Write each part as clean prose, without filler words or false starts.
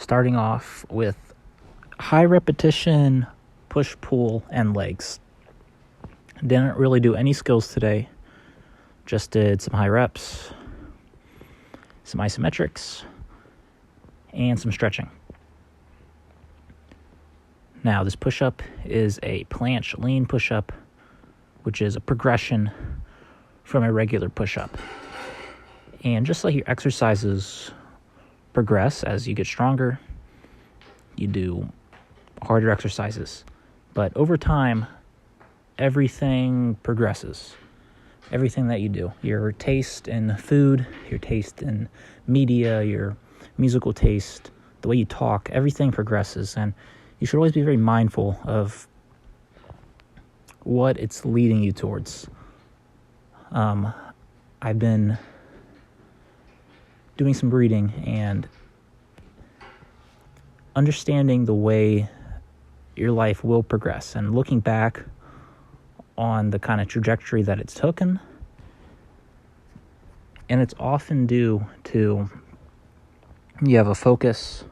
starting off with high repetition, push, pull, and legs. Didn't really do any skills today. Just did some high reps, some isometrics, and some stretching. Now, this push-up is a planche lean push-up, which is a progression from a regular push-up. And just like your exercises progress as you get stronger, you do harder exercises. But over time, everything progresses. Everything that you do, your taste in food, your taste in media, your musical taste, the way you talk, everything progresses. And you should always be very mindful of what it's leading you towards. I've been doing some reading and understanding the way your life will progress and looking back on the kind of trajectory that it's taken. And it's often due to you have a focus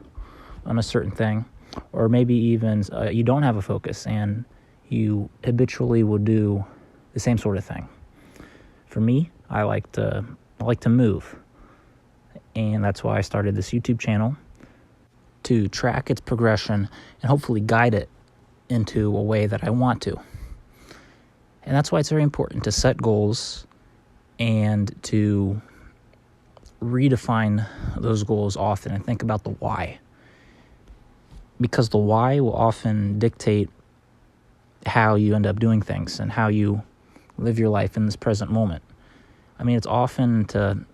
on a certain thing, or maybe even you don't have a focus and you habitually will do the same sort of thing. For me, I like to move. And that's why I started this YouTube channel, to track its progression and hopefully guide it into a way that I want to. And that's why it's very important to set goals and to redefine those goals often and think about the why. Because the why will often dictate how you end up doing things and how you live your life in this present moment. I mean, it's often to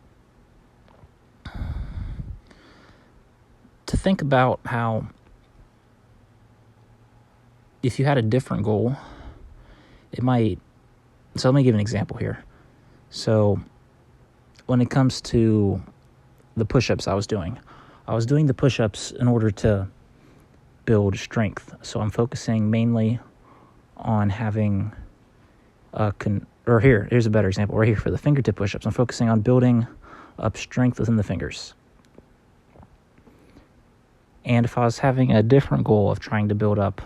think about how if you had a different goal, it might... So let me give an example here. So when it comes to the push-ups I was doing the push-ups in order to build strength. So I'm focusing mainly on having here's a better example right here for the fingertip push-ups. I'm focusing on building up strength within the fingers. And if I was having a different goal of trying to build up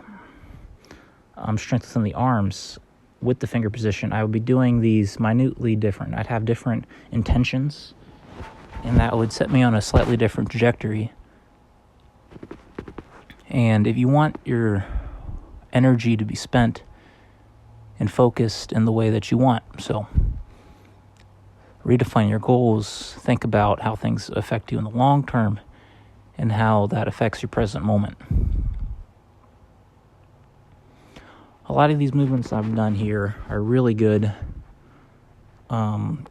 strength within the arms with the finger position, I would be doing these minutely different. I'd have different intentions, and that would set me on a slightly different trajectory. And if you want your energy to be spent and focused in the way that you want, so redefine your goals, think about how things affect you in the long term and how that affects your present moment. A lot of these movements I've done here are really good. Kind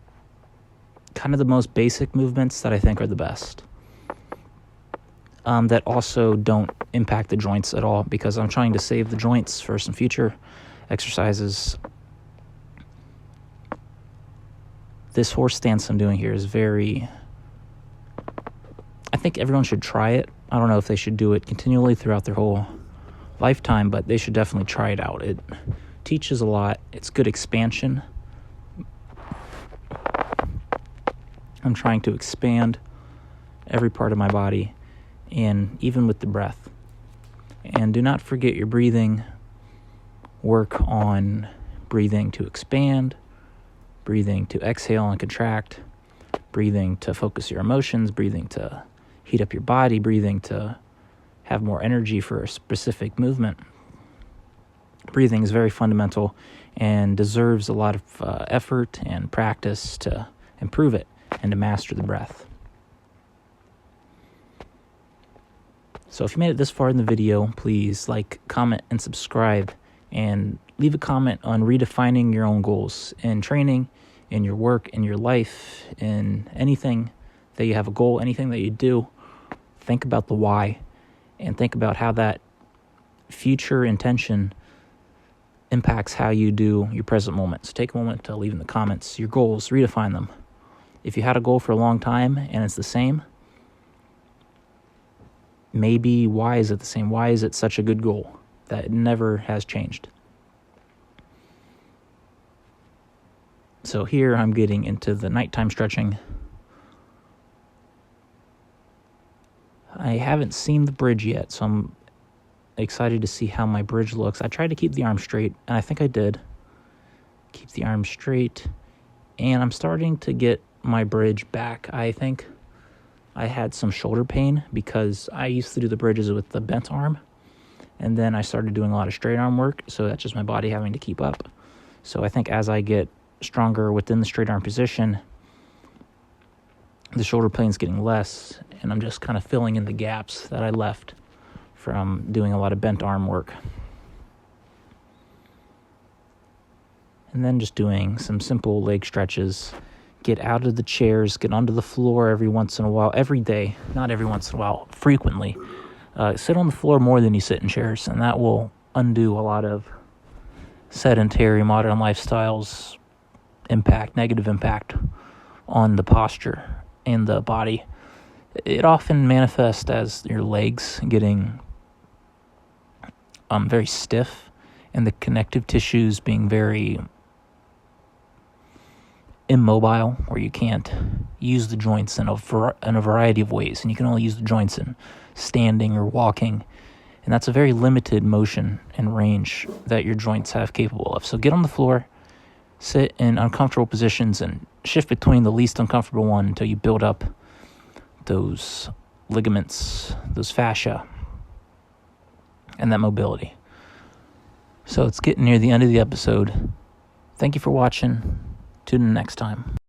of the most basic movements that I think are the best. That also don't impact the joints at all, because I'm trying to save the joints for some future exercises. This horse stance I'm doing here is I think everyone should try it. I don't know if they should do it continually throughout their whole lifetime, but they should definitely try it out. It teaches a lot. It's good expansion. I'm trying to expand every part of my body, and even with the breath. And do not forget your breathing. Work on breathing to expand, breathing to exhale and contract, breathing to focus your emotions, breathing to heat up your body, breathing to have more energy for a specific movement. Breathing is very fundamental and deserves a lot of effort and practice to improve it and to master the breath. So if you made it this far in the video, please like, comment, and subscribe, and leave a comment on redefining your own goals in training, in your work, in your life, in anything that you have a goal, anything that you do. Think about the why, and think about how that future intention impacts how you do your present moment. So take a moment to leave in the comments your goals, redefine them. If you had a goal for a long time and it's the same, maybe why is it the same? Why is it such a good goal that it never has changed? So here I'm getting into the nighttime stretching. I haven't seen the bridge yet, so I'm excited to see how my bridge looks. I tried to keep the arm straight, and I think I did. Keep the arm straight, and I'm starting to get my bridge back. I think I had some shoulder pain because I used to do the bridges with the bent arm, and then I started doing a lot of straight arm work, so that's just my body having to keep up. So I think as I get stronger within the straight arm position, the shoulder pain's getting less, and I'm just kind of filling in the gaps that I left from doing a lot of bent arm work. And then just doing some simple leg stretches. Get out of the chairs, get onto the floor every once in a while, every day, not every once in a while, frequently. Sit on the floor more than you sit in chairs, and that will undo a lot of sedentary modern lifestyles negative impact on the posture and the body. It often manifests as your legs getting very stiff and the connective tissues being very immobile, where you can't use the joints in a variety of ways, and you can only use the joints in standing or walking, and that's a very limited motion and range that your joints have capable of. So get on the floor, sit in uncomfortable positions, and shift between the least uncomfortable one until you build up those ligaments, those fascia, and that mobility. So it's getting near the end of the episode. Thank you for watching. Tune in next time.